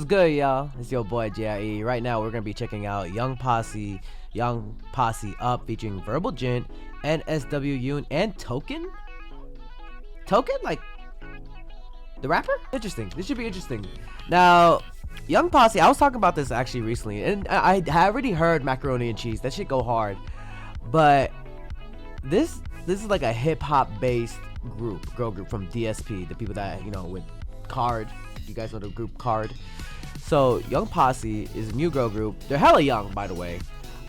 What's good, y'all? It's your boy JRE. Right now, we're gonna be checking out Young Posse Up featuring Verbal Jint, NSW, Yoon, and Token. Token, like the rapper? Interesting. This should be interesting. Now, Young Posse. I was talking about this actually recently, and I already heard Macaroni and Cheese. That shit go hard, but this is like a hip hop based girl group from DSP. The people that with Card. You guys know the group Card. So Young Posse is a new girl group. They're hella young, by the way,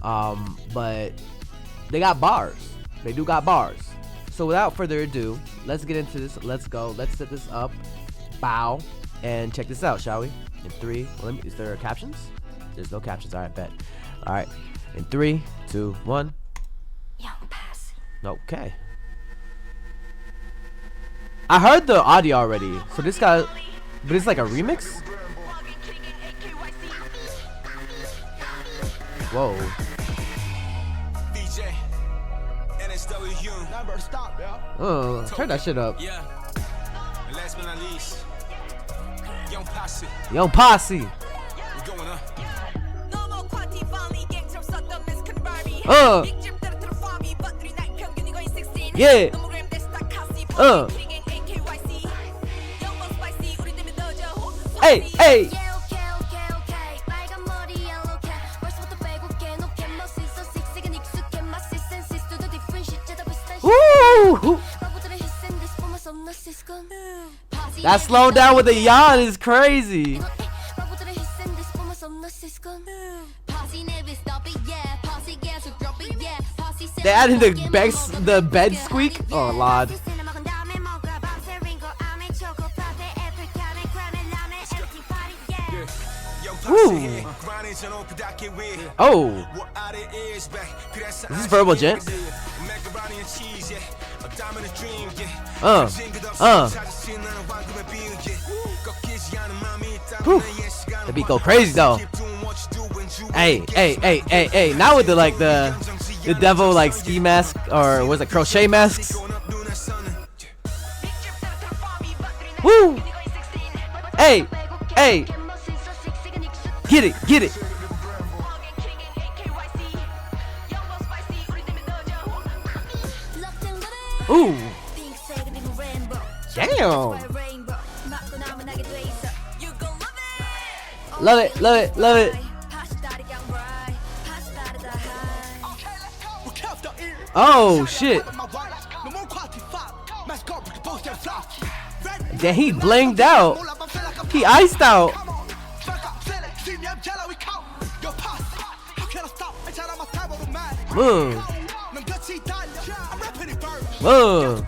but they got bars. They do got bars. So without further ado, let's get into this. Let's go. Let's set this up. Bow and check this out, shall we? In 3. Is there captions? There's no captions. All right, bet. All right. In 3, 2, 1. Young Posse. Okay. I heard the audio already. So this guy, but it's like a remix. Whoa. DJ, NSW, number stop, Turn that shit up. Yeah. And last but not least, Young Posse. Young Posse. We're going up. Yeah. Hey, hey. Woo! That slow down with the yawn is crazy. They added the bed squeak. Oh lord. Woo. Oh. This is Verbal Jint. Whew. The beat go crazy though. Hey, hey, hey, hey, hey. Now with the devil like ski mask, or was it crochet masks? Woo! Hey, hey. Get it, get it. Ooh. Damn. Love it, love it, love it. Oh shit. Damn, he blinged out. He iced out. Whoa. Whoa.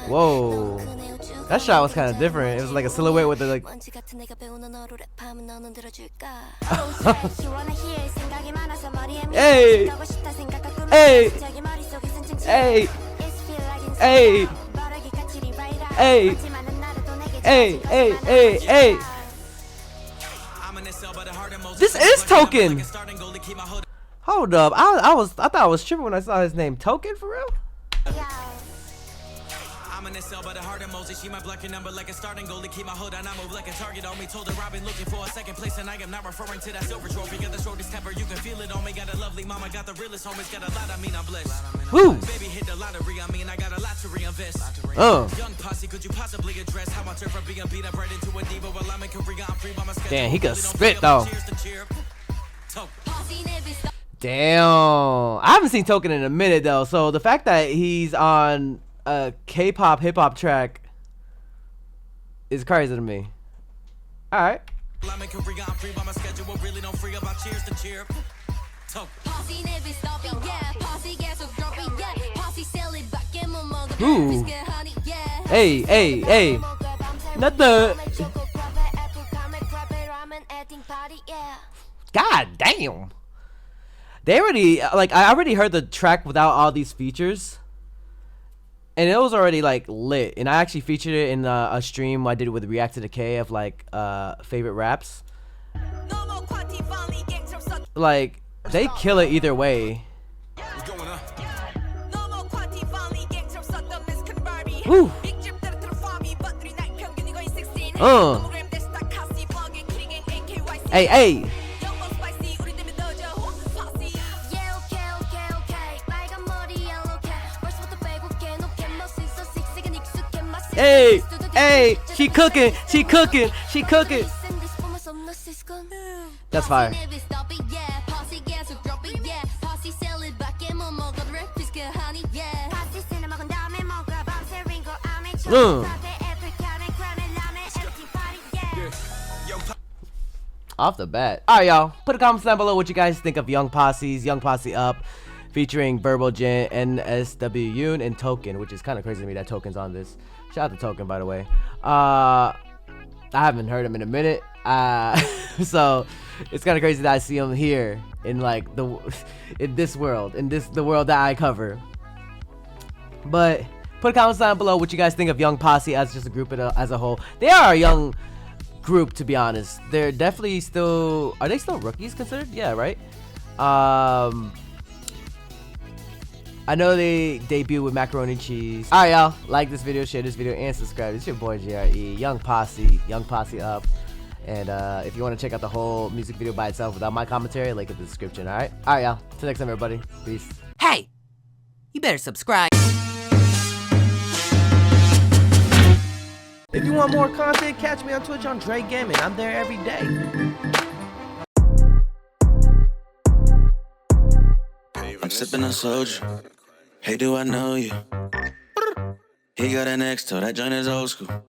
Whoa. That shot was kind of different. It was like a silhouette with the like. Hey. Hey. Hey. Hey. Hey. Hey. Hey. Hey. Hey. This is Token. Hold up. I thought I was tripping when I saw his name. Token for real? I'm in the cell by the heart emoji. She might block your number like a starting goal to keep my hood on. I move like a target on me. Told her I've been looking for a second place, and I am not referring to that silver trophy. Got the shortest temper, you can feel it on me. Got a lovely mama, got the realest homies. Got a lot, I mean I'm blessed. Woo. Baby hit the lottery, I mean I got a lot to reinvest. Young Posse, could you possibly address how I turn from being beat up right into a diva while I'm in Korea? I'm free by my schedule. Damn, he could spit though. Damn. I haven't seen Token in a minute though, so the fact that he's on a K-pop hip-hop track is crazy to me. All right. Ooh. Hey, hey, hey. Not the. God damn. They already, like, I already heard the track without all these features, and it was already like lit. And I actually featured it in a stream I did with React to the K of like favorite raps. Like They kill it either way. Woo. Hey, hey. Hey, hey, she cooking, she cooking, she cooking. That's fire. Off the bat. Alright, y'all. Put a comment down below what you guys think of Young Posse's Young Posse Up, featuring Verbal Jint, NSW, Yoon, and Token, which is kind of crazy to me that Token's on this. Shout out to Token, by the way. I haven't heard him in a minute. So it's kind of crazy that I see him here in like in this world, the world that I cover. But put comments down below what you guys think of Young Posse as just a group as a whole. They are a young group, to be honest. They're definitely still, are they still rookies considered? Yeah, right. I know they debut with Macaroni and Cheese. Alright, y'all, like this video, share this video, and subscribe. It's your boy JRE, Young Posse Up. And if you want to check out the whole music video by itself without my commentary, link in the description. Alright, y'all, till next time, everybody. Peace. Hey, you better subscribe. If you want more content, catch me on Twitch on Jrekml. I'm there every day. I'm sipping on soju. Hey, do I know you? He got an X, that joint is old school.